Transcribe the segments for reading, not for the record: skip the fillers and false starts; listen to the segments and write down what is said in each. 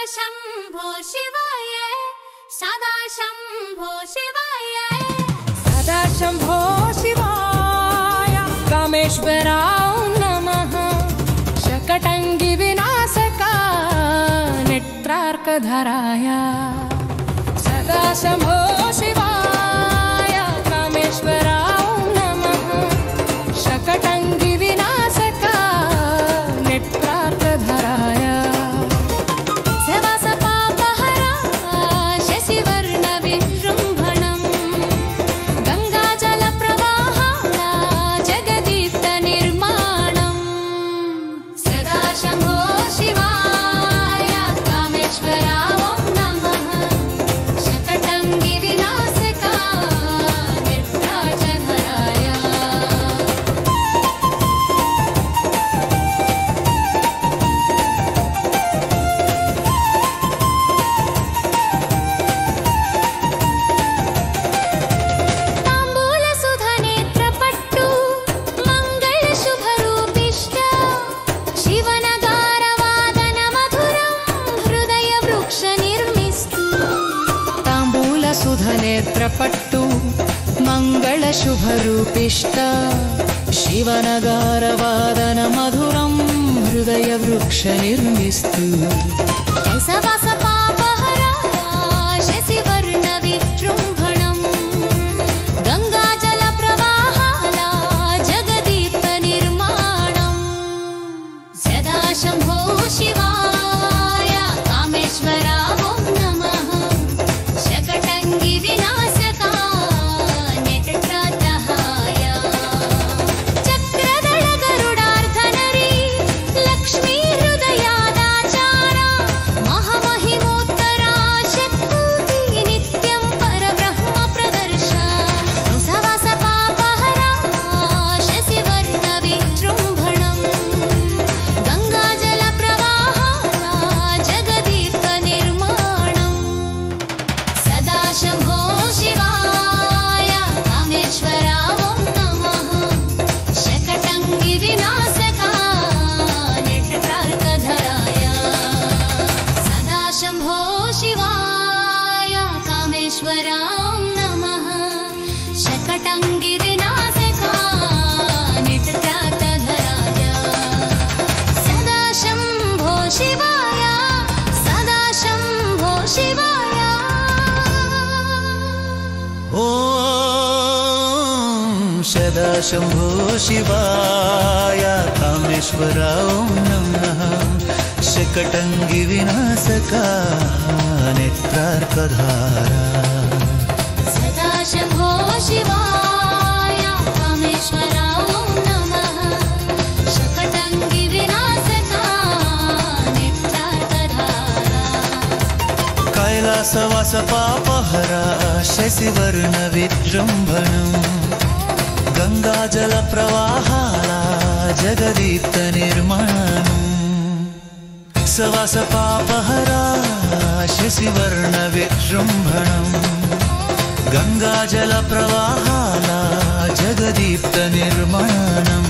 शम्भो शिवाय सदा शम्भो शिवाय सदा शम्भो शिवाय कामेश्वराय नमः शकटंगी विनाशका नेत्रार्कधराय सदा शम्भो शिवाय कामेश्वराय नमः शकटंगी विनाशका नेत्रार्कधराय नेत्रपट्टु मंगल शुभरूपिष्ट शिवनगारवादन मधुरं हृदय वृक्ष निर्मिस्तु कैसवासपापहरा शशिवर्ण विजृम्भणं गंगाजल प्रवाहाला जगदीप्त निर्माणं सदा शम्भो शिवाय कामेश्वरा सदा शम्भो शिवाय कामेश्वराय नमः शकटंगी विनाशका नेत्रार्कधारा सदा शम्भो शिवाय कामेश्वराय नमः शकटंगी विनाशका नेत्रार्कधारा कैलासवास पापहरा शशिवर्ण विजृम्भणं गंगाजल प्रवाहाला जगदीप्त निर्माणं सवास पापहरा शशिवर्ण विजृम्भणं गंगाजल प्रवाहाला जगदीप्त निर्माणं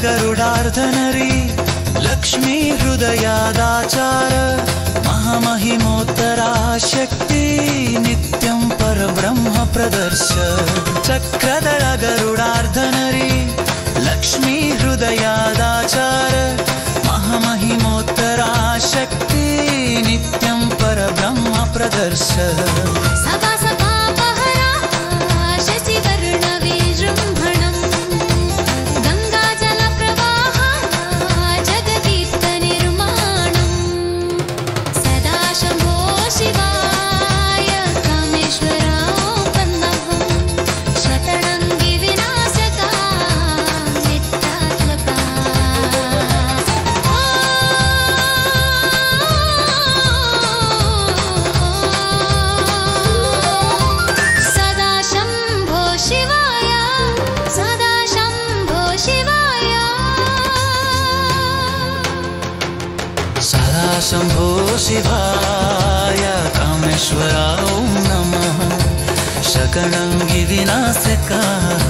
गरुडार्धनरी लक्ष्मी हृदयादाचार महामहिमोत्तरा शक्ति नित्यं परब्रह्म प्रदर्श चक्रदळ गरुडार्धनरी लक्ष्मी हृदयादाचार महामहिमोत्तरा शक्ति नित्यं परब्रह्म प्रदर्श शिवाय कामेश्वराय नमः शकटंगी विनाशका शम्भो शिवाय कामेश्वरा ॐ नमः शकटङ्गि विनाशकाय